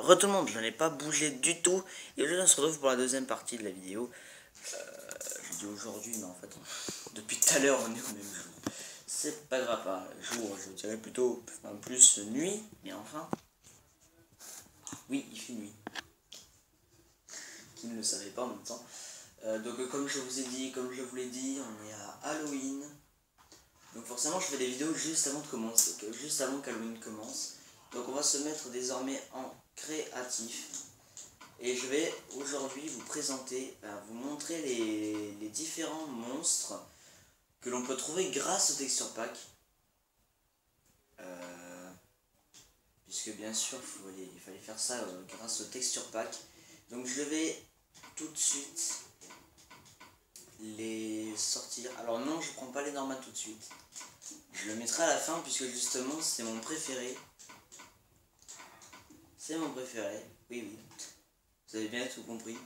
Tout le monde, je n'ai pas bougé du tout. Et aujourd'hui on se retrouve pour la deuxième partie de la vidéo. Je dis aujourd'hui, mais en fait, depuis tout à l'heure on est au même jour. C'est pas grave, hein. Jour, je dirais plutôt plus nuit, mais enfin. Oui, il fait nuit. Qui ne le savait pas en même temps. Donc comme je vous ai dit, comme je vous l'ai dit, on est à Halloween. Donc forcément je fais des vidéos juste avant de commencer, juste avant qu'Halloween commence. Donc on va se mettre désormais en créatif. Et je vais aujourd'hui vous présenter, vous montrer les différents monstres que l'on peut trouver grâce au texture pack. Puisque bien sûr il fallait faire ça grâce au texture pack. Donc je vais tout de suite les sortir. Alors non, je prends pas les normales tout de suite. Je le mettrai à la fin puisque justement c'est mon préféré. C'est mon préféré, oui oui. Vous avez bien tout compris.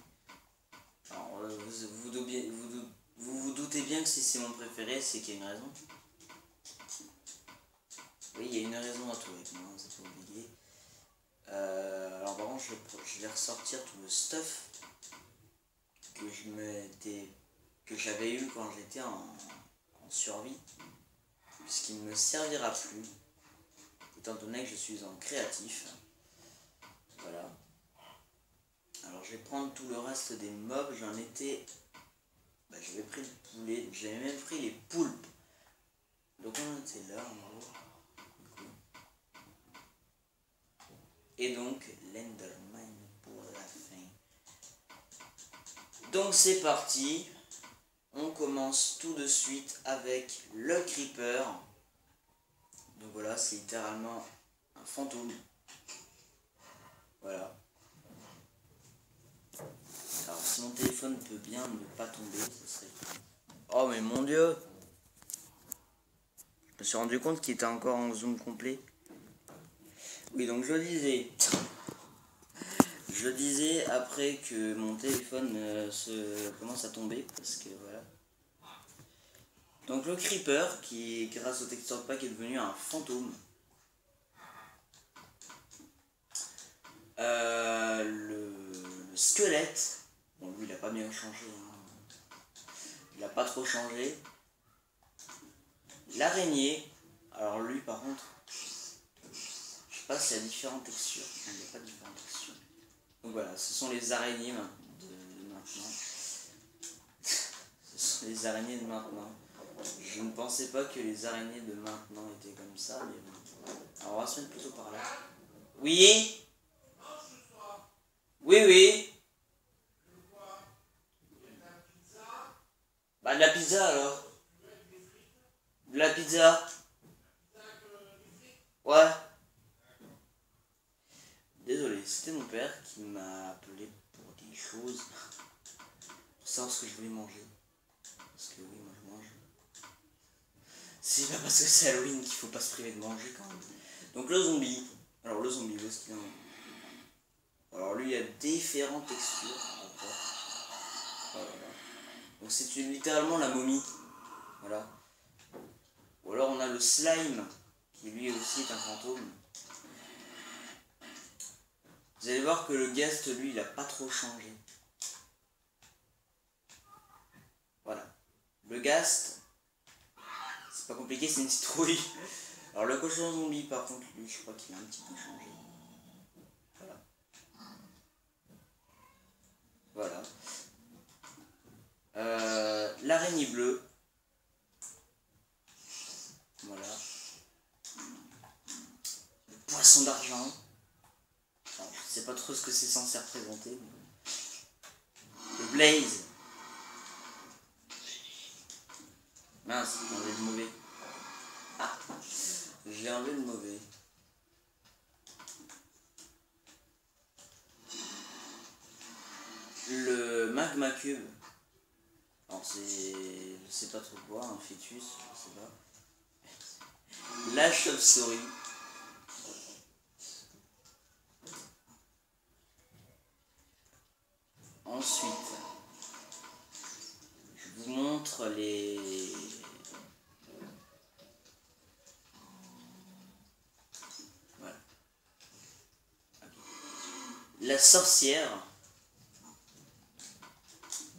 Alors vous vous doutez bien que si c'est mon préféré, c'est qu'il y a une raison. Oui, il y a une raison à tout avec moi, ça faut oublier. Alors par contre, je vais ressortir tout le stuff que j'avais eu quand j'étais en survie, puisqu'il ne me servira plus, étant donné que je suis en créatif. Voilà. Alors je vais prendre tout le reste des mobs, j'en étais... j'avais pris le poulet, j'avais même pris les poulpes. Donc on était là en gros. Et donc l'Enderman pour la fin. Donc c'est parti. On commence tout de suite avec le Creeper. Donc voilà, c'est littéralement un fantôme. Voilà. Alors si mon téléphone peut bien ne pas tomber, ce serait... Oh mais mon dieu! Je me suis rendu compte qu'il était encore en zoom complet. Oui, donc je disais après que mon téléphone commence à tomber, parce que voilà. Donc le Creeper, qui grâce au texture pack est devenu un fantôme. Le squelette, bon lui il a pas bien changé, hein. Il a pas trop changé. L'araignée, alors lui par contre, je sais pas s'il y a différentes textures, il n'y a pas différentes textures. Donc voilà, ce sont les araignées de maintenant. Ce sont les araignées de maintenant. Je ne pensais pas que les araignées de maintenant étaient comme ça, mais bon. Alors on va se mettre plutôt par là. Oui? Oui, oui. Bah de la pizza alors. De la pizza. Ouais. Désolé, c'était mon père qui m'a appelé pour des choses. Pour savoir ce que je voulais manger. Parce que oui, moi je mange. C'est pas parce que c'est Halloween qu'il faut pas se priver de manger quand même. Donc le zombie. Alors le zombie, où est-ce qu'il en... Alors lui il y a différentes textures. Voilà. Donc c'est littéralement la momie. Voilà. Ou alors on a le slime, qui lui aussi est un fantôme. Vous allez voir que le Ghast, lui, il a pas trop changé. Voilà. Le Ghast, c'est pas compliqué, c'est une citrouille. Alors le cochon zombie, par contre, lui, je crois qu'il a un petit peu changé. Voilà. Voilà. L'araignée bleue. Voilà. Le poisson d'argent. Je sais pas trop ce que c'est censé représenter. Mais... Le blaze. Mince, j'ai enlevé le mauvais. Ah, j'ai enlevé le mauvais. Le magma cube. Alors c'est... Je sais pas trop quoi, un fœtus, je sais pas. La chauve-souris. Ensuite, je vous montre les... Voilà. Okay. la sorcière.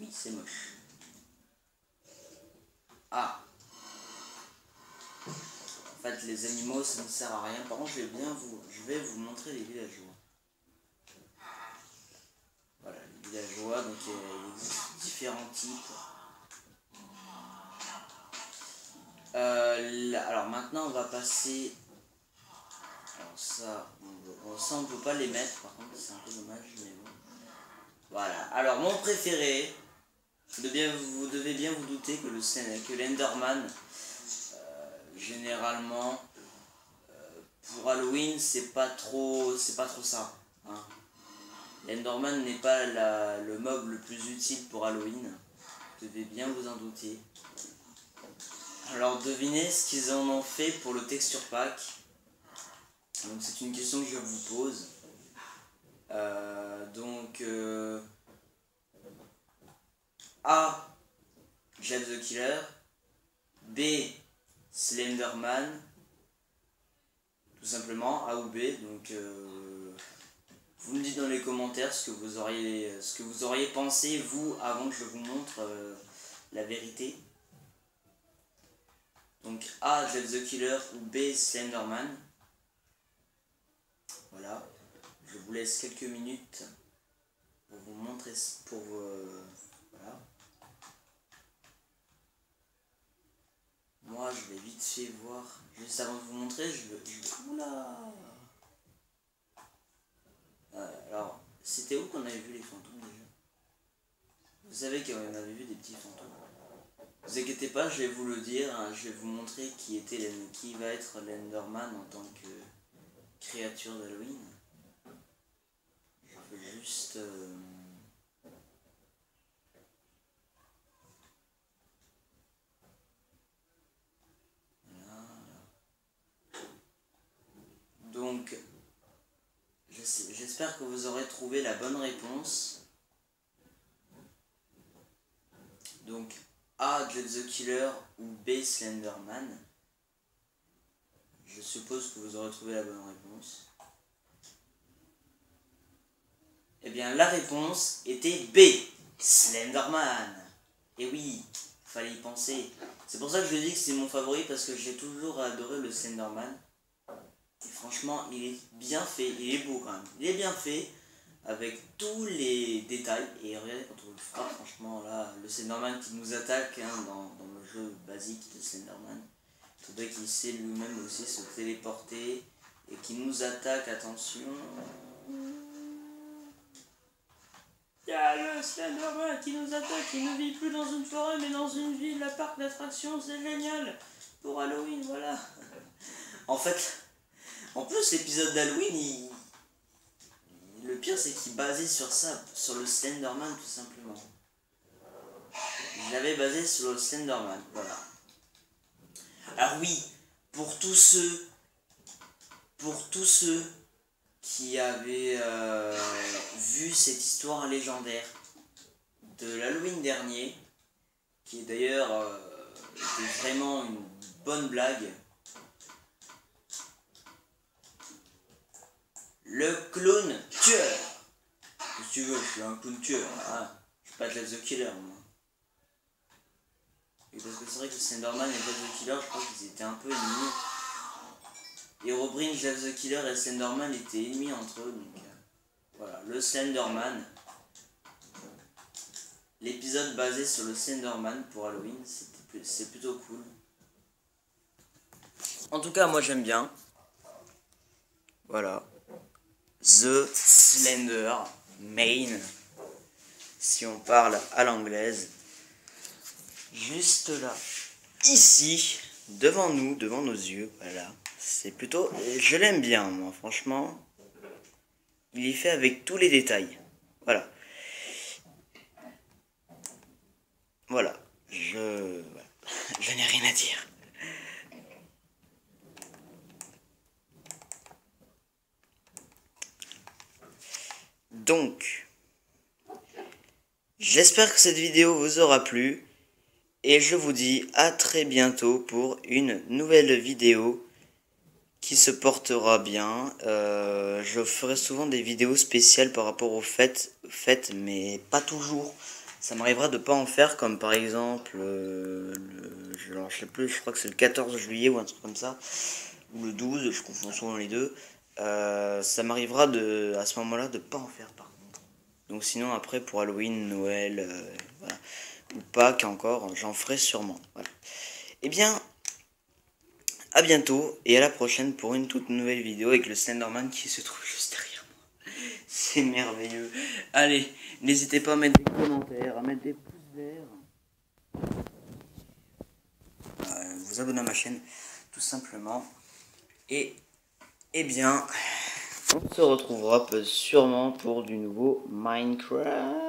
Oui, c'est moche. Ah. En fait, les animaux, ça ne sert à rien. Par contre, je vais vous montrer les villageois. Voilà, les villageois, donc il existe différents types. Alors maintenant, on va passer. Alors ça, on ne peut pas les mettre, par contre, c'est un peu dommage, mais bon. Voilà. Alors, mon préféré, vous devez bien vous douter que l'Enderman, généralement, pour Halloween, c'est pas trop ça. Hein. L'Enderman n'est pas le mob le plus utile pour Halloween. Vous devez bien vous en douter. Alors devinez ce qu'ils en ont fait pour le texture pack. Donc c'est une question que je vous pose. A. Jeff the Killer. B. Slenderman. Tout simplement, A ou B. Donc vous me dites dans les commentaires ce que vous auriez pensé, vous, avant que je vous montre la vérité. Donc A, Jeff the Killer ou B, Slenderman. Voilà. Je vous laisse quelques minutes pour vous montrer, voilà. Moi, je vais vite fait voir. Juste avant de vous montrer, Oula. Alors, c'était où qu'on avait vu les fantômes déjà? Vous savez qu'on avait vu des petits fantômes. Ne vous inquiétez pas, je vais vous le dire, hein, je vais vous montrer qui va être l'Enderman en tant que créature d'Halloween. Je veux juste... Voilà. Donc, j'espère que vous aurez trouvé la bonne réponse. Donc, A. Jeff the Killer ou B. Slenderman. Je suppose que vous aurez trouvé la bonne réponse. Eh bien, la réponse était B. Slenderman. Et oui, fallait y penser. C'est pour ça que je dis que c'est mon favori, parce que j'ai toujours adoré le Slenderman. Et franchement, il est bien fait, il est beau quand même. Il est bien fait, avec tous les détails. Et regardez quand on le frappe, franchement, là, le Slenderman qui nous attaque hein, dans le jeu basique de Slenderman. Faudrait qu'il sait lui-même aussi se téléporter et qu'il nous attaque, attention. Il y a le Slenderman qui nous attaque, il ne vit plus dans une forêt mais dans une ville, la parc d'attractions, c'est génial. Pour Halloween, voilà. En fait, en plus l'épisode d'Halloween, le pire c'est qu'il est basé sur ça, sur le Slenderman tout simplement. Je l'avais basé sur le Slenderman, voilà. Alors oui, pour tous ceux qui avaient vu cette histoire légendaire de l'Halloween dernier, qui est d'ailleurs était vraiment une bonne blague, le clown tueur. Si tu veux, je suis un clown tueur, hein. Je suis pas Jeff the Killer, moi. Et parce que c'est vrai que Slenderman et Jeff the Killer, je crois qu'ils étaient un peu ennemis. Herobrine, Jeff the Killer et Slenderman étaient ennemis entre eux, donc voilà, le Slenderman. L'épisode basé sur le Slenderman pour Halloween, c'est plutôt cool. En tout cas, moi j'aime bien. Voilà. The Slenderman. Si on parle à l'anglaise. Juste là. Ici, devant nous, devant nos yeux. Voilà. C'est plutôt... Je l'aime bien, moi, franchement. Il est fait avec tous les détails. Voilà. Voilà. Je n'ai rien à dire. Donc, j'espère que cette vidéo vous aura plu. Et je vous dis à très bientôt pour une nouvelle vidéo qui se portera bien. Je ferai souvent des vidéos spéciales par rapport aux fêtes, mais pas toujours. Ça m'arrivera de pas en faire, comme par exemple, je sais plus, je crois que c'est le 14 juillet ou un truc comme ça, ou le 12, je confonds souvent les deux. Ça m'arrivera à ce moment-là de pas en faire par contre. Donc sinon après pour Halloween, Noël, voilà, ou Pâques encore, j'en ferai sûrement. Voilà. Eh bien, à bientôt et à la prochaine pour une toute nouvelle vidéo avec le Slenderman qui se trouve juste derrière moi. C'est merveilleux. Allez, n'hésitez pas à mettre des commentaires, à mettre des pouces verts, vous abonner à ma chaîne tout simplement. Et eh bien, on se retrouvera sûrement pour du nouveau Minecraft.